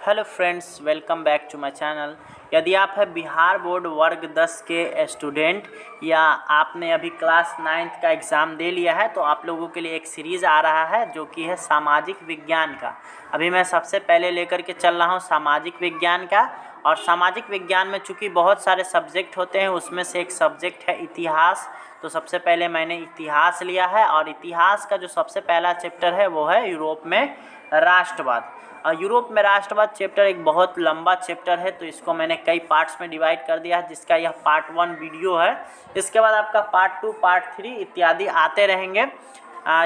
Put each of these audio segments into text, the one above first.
Hello friends, welcome back to my channel. यदि आप है बिहार बोर्ड वर्ग 10 के स्टूडेंट या आपने अभी क्लास 9th का एग्ज़ाम दे लिया है तो आप लोगों के लिए एक सीरीज़ आ रहा है जो कि है सामाजिक विज्ञान का। अभी मैं सबसे पहले लेकर के चल रहा हूँ सामाजिक विज्ञान का। और सामाजिक विज्ञान में चूँकि बहुत सारे सब्जेक्ट होते हैं, उसमें से एक सब्जेक्ट है इतिहास। तो सबसे पहले मैंने इतिहास लिया है और इतिहास का जो सबसे पहला चैप्टर है वो है यूरोप में राष्ट्रवाद। यूरोप में राष्ट्रवाद चैप्टर एक बहुत लंबा चैप्टर है, तो इसको मैंने कई पार्ट्स में डिवाइड कर दिया है, जिसका यह पार्ट 1 वीडियो है। इसके बाद आपका पार्ट 2, पार्ट 3 इत्यादि आते रहेंगे।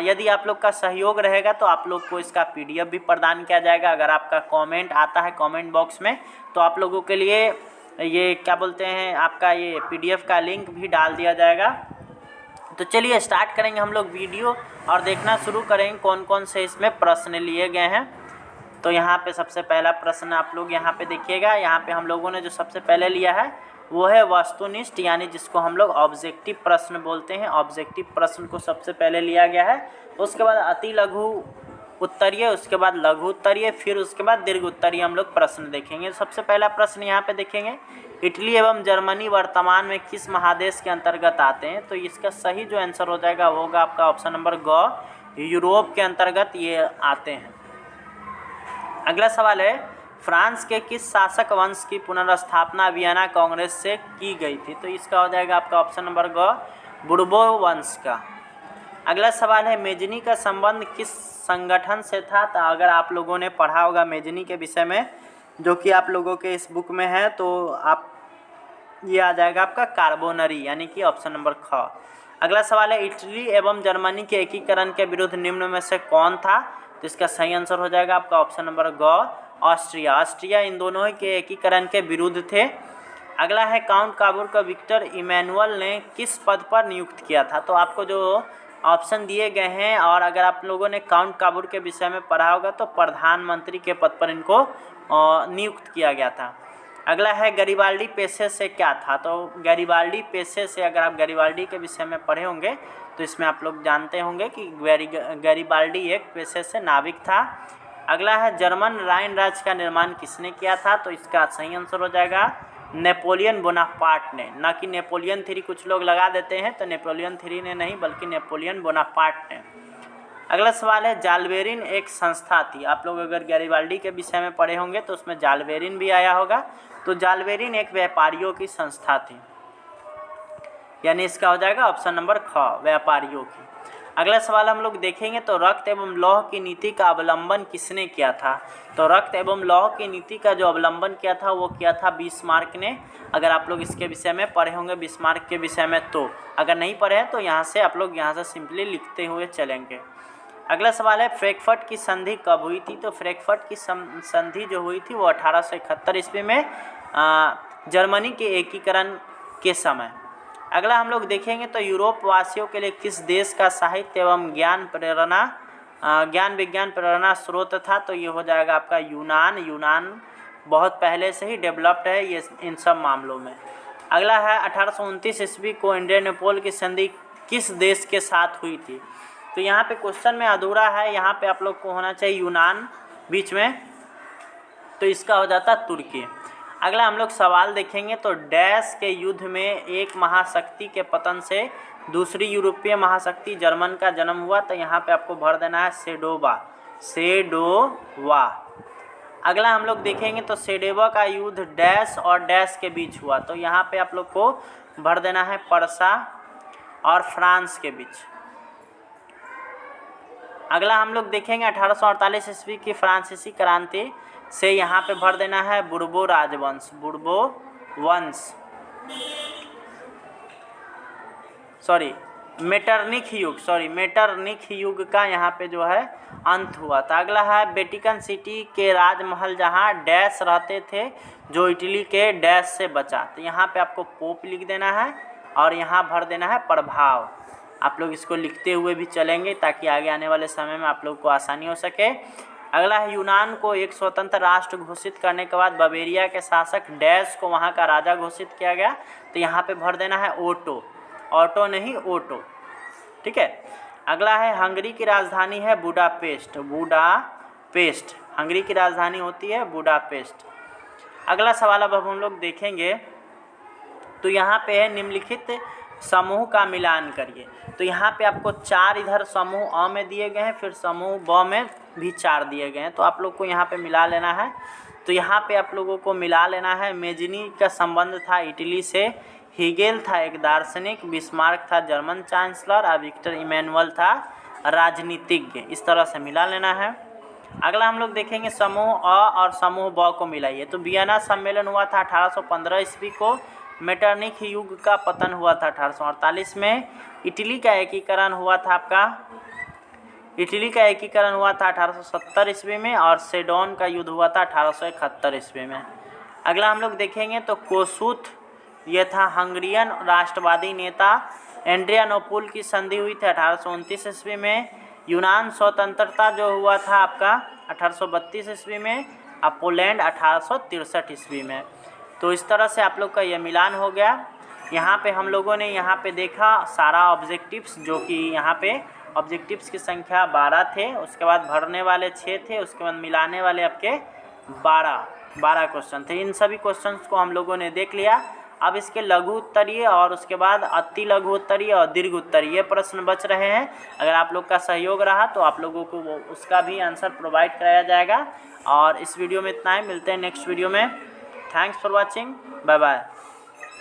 यदि आप लोग का सहयोग रहेगा तो आप लोग को इसका PDF भी प्रदान किया जाएगा। अगर आपका कमेंट आता है कमेंट बॉक्स में तो आप लोगों के लिए ये क्या बोलते हैं, आपका ये PDF का लिंक भी डाल दिया जाएगा। तो चलिए स्टार्ट करेंगे हम लोग वीडियो और देखना शुरू करेंगे कौन कौन से इसमें प्रश्न लिए गए हैं। तो यहाँ पे सबसे पहला प्रश्न आप लोग यहाँ पे देखिएगा। यहाँ पे हम लोगों ने जो सबसे पहले लिया है वो है वस्तुनिष्ठ, यानी जिसको हम लोग ऑब्जेक्टिव प्रश्न बोलते हैं। ऑब्जेक्टिव प्रश्न को सबसे पहले लिया गया है। उसके बाद अति लघु उत्तरीय, उसके बाद लघु उत्तरीय, फिर उसके बाद दीर्घ उत्तरीय हम लोग प्रश्न देखेंगे। सबसे पहला प्रश्न यहाँ पे देखेंगे, इटली एवं जर्मनी वर्तमान में किस महादेश के अंतर्गत आते हैं? तो इसका सही जो आंसर हो जाएगा वो होगा आपका ऑप्शन नंबर ग, यूरोप के अंतर्गत ये आते हैं। अगला सवाल है, फ्रांस के किस शासक वंश की पुनर्स्थापना वियना कांग्रेस से की गई थी? तो इसका हो जाएगा आपका ऑप्शन नंबर ग, बुर्बो वंश का। अगला सवाल है, मेजनी का संबंध किस संगठन से था? तो अगर आप लोगों ने पढ़ा होगा मेजनी के विषय में, जो कि आप लोगों के इस बुक में है, तो आप ये आ जाएगा आपका कार्बोनरी, यानी कि ऑप्शन नंबर ख। अगला सवाल है, इटली एवं जर्मनी के एकीकरण के विरुद्ध निम्न में से कौन था? तो इसका सही आंसर हो जाएगा आपका ऑप्शन नंबर ग, ऑस्ट्रिया। ऑस्ट्रिया इन दोनों के एकीकरण के विरुद्ध थे। अगला है, काउंट काबूर का विक्टर इमैनुअल ने किस पद पर नियुक्त किया था? तो आपको जो ऑप्शन दिए गए हैं, और अगर आप लोगों ने काउंट काबूर के विषय में पढ़ा होगा तो प्रधानमंत्री के पद पर इनको नियुक्त किया गया था। अगला है, गैरिबाल्डी पेशे से क्या था? तो गैरिबाल्डी पेशे से, अगर आप गैरिबाल्डी के विषय में पढ़े होंगे तो इसमें आप लोग जानते होंगे कि गैरिबाल्डी एक पेशे से नाविक था। अगला है, जर्मन राइन राज्य का निर्माण किसने किया था? तो इसका सही आंसर हो जाएगा नेपोलियन बोनापार्ट ने, ना कि नेपोलियन 3 कुछ लोग लगा देते हैं, तो नेपोलियन 3 ने नहीं बल्कि नेपोलियन बोनापार्ट ने। अगला सवाल है, जालबेरिन एक संस्था थी। आप लोग अगर गैरिबाल्डी के विषय में पढ़े होंगे तो उसमें जालबेरिन भी आया होगा। तो जालबेरिन एक व्यापारियों की संस्था थी, यानी इसका हो जाएगा ऑप्शन नंबर ख, व्यापारियों की। अगला सवाल हम लोग देखेंगे, तो रक्त एवं लौह की नीति का अवलंबन किसने किया था? तो रक्त एवं लौह की नीति का जो अवलंबन किया था वो किया था बिस्मार्क ने। अगर आप लोग इसके विषय में पढ़े होंगे बिस्मार्क के विषय में, तो अगर नहीं पढ़े हैं तो यहाँ से आप लोग यहाँ से सिंपली लिखते हुए चलेंगे। अगला सवाल है, फ्रैंकफर्ट की संधि कब हुई थी? तो फ्रैंकफर्ट की संधि जो हुई थी वो 1871 ईस्वी में जर्मनी के एकीकरण के समय। अगला हम लोग देखेंगे, तो यूरोप वासियों के लिए किस देश का साहित्य एवं ज्ञान विज्ञान प्रेरणा स्रोत था? तो ये हो जाएगा आपका यूनान। यूनान बहुत पहले से ही डेवलप्ड है ये इन सब मामलों में। अगला है, 1829 ईस्वी को एड्रियानोपल की संधि किस देश के साथ हुई थी? तो यहाँ पे क्वेश्चन में अधूरा है, यहाँ पे आप लोग को होना चाहिए यूनान बीच में, तो इसका हो जाता तुर्की। अगला हम लोग सवाल देखेंगे, तो डैश के युद्ध में एक महाशक्ति के पतन से दूसरी यूरोपीय महाशक्ति जर्मन का जन्म हुआ? तो यहाँ पे आपको भर देना है सेडोवा। अगला हम लोग देखेंगे, तो सेडोवा का युद्ध डैश और डैश के बीच हुआ? तो यहाँ पे आप लोग को भर देना है पर्सा और फ्रांस के बीच। अगला हम लोग देखेंगे, 1848 ईस्वी की फ्रांसीसी क्रांति से यहाँ पे भर देना है बुर्बो राजवंश, बुर्बो वंश, मेटरनिख युग का यहाँ पे जो है अंत हुआ था। अगला है, वेटिकन सिटी के राजमहल जहाँ डैश रहते थे जो इटली के डैश से बचा? तो यहाँ पे आपको पोप लिख देना है और यहाँ भर देना है प्रभाव। आप लोग इसको लिखते हुए भी चलेंगे ताकि आगे आने वाले समय में आप लोग को आसानी हो सके। अगला है, यूनान को एक स्वतंत्र राष्ट्र घोषित करने के बाद बवेरिया के शासक डैश को वहाँ का राजा घोषित किया गया? तो यहाँ पे भर देना है ओटो, ऑटो नहीं ओटो, ठीक है। अगला है, हंगरी की राजधानी है बुडापेस्ट, हंगरी की राजधानी होती है बुडापेस्ट। अगला सवाल अब हम लोग देखेंगे, तो यहाँ पे है निम्नलिखित समूह का मिलान करिए। तो यहाँ पे आपको 4 इधर समूह अ में दिए गए हैं, फिर समूह ब में भी 4 दिए गए हैं, तो आप लोग को यहाँ पे मिला लेना है। तो यहाँ पे आप लोगों को मिला लेना है, मेजनी का संबंध था इटली से, हीगेल था एक दार्शनिक, बिस्मार्क था जर्मन चांसलर और विक्टर इमैनुअल था राजनीतिज्ञ। इस तरह से मिला लेना है। अगला हम लोग देखेंगे समूह अ और समूह ब को मिलाइए। तो वियना सम्मेलन हुआ था 1815 ईस्वी को, मेटरनिख युग का पतन हुआ था 1848 में, इटली का एकीकरण हुआ था 1870 ईस्वी में, और सेडोन का युद्ध हुआ था 1871 ईस्वी में। अगला हम लोग देखेंगे तो कोसूथ, ये था हंगरियन राष्ट्रवादी नेता। एंड्रियानोपुल की संधि हुई थी 1829 ईस्वी में। यूनान स्वतंत्रता जो हुआ था आपका 1832 ईस्वी में, और पोलैंड 1863 ईस्वी में। तो इस तरह से आप लोग का यह मिलान हो गया। यहाँ पे हम लोगों ने यहाँ पे देखा सारा ऑब्जेक्टिव्स, जो कि यहाँ पे ऑब्जेक्टिव्स की संख्या 12 थे, उसके बाद भरने वाले 6 थे, उसके बाद मिलाने वाले आपके 12 क्वेश्चन थे। इन सभी क्वेश्चंस को हम लोगों ने देख लिया। अब इसके लघु उत्तरीय और उसके बाद अति लघु उत्तरीय और दीर्घ उत्तरीय प्रश्न बच रहे हैं। अगर आप लोग का सहयोग रहा तो आप लोगों को उसका भी आंसर प्रोवाइड कराया जाएगा। और इस वीडियो में इतना ही, मिलते हैं नेक्स्ट वीडियो में। Thanks for watching, bye bye.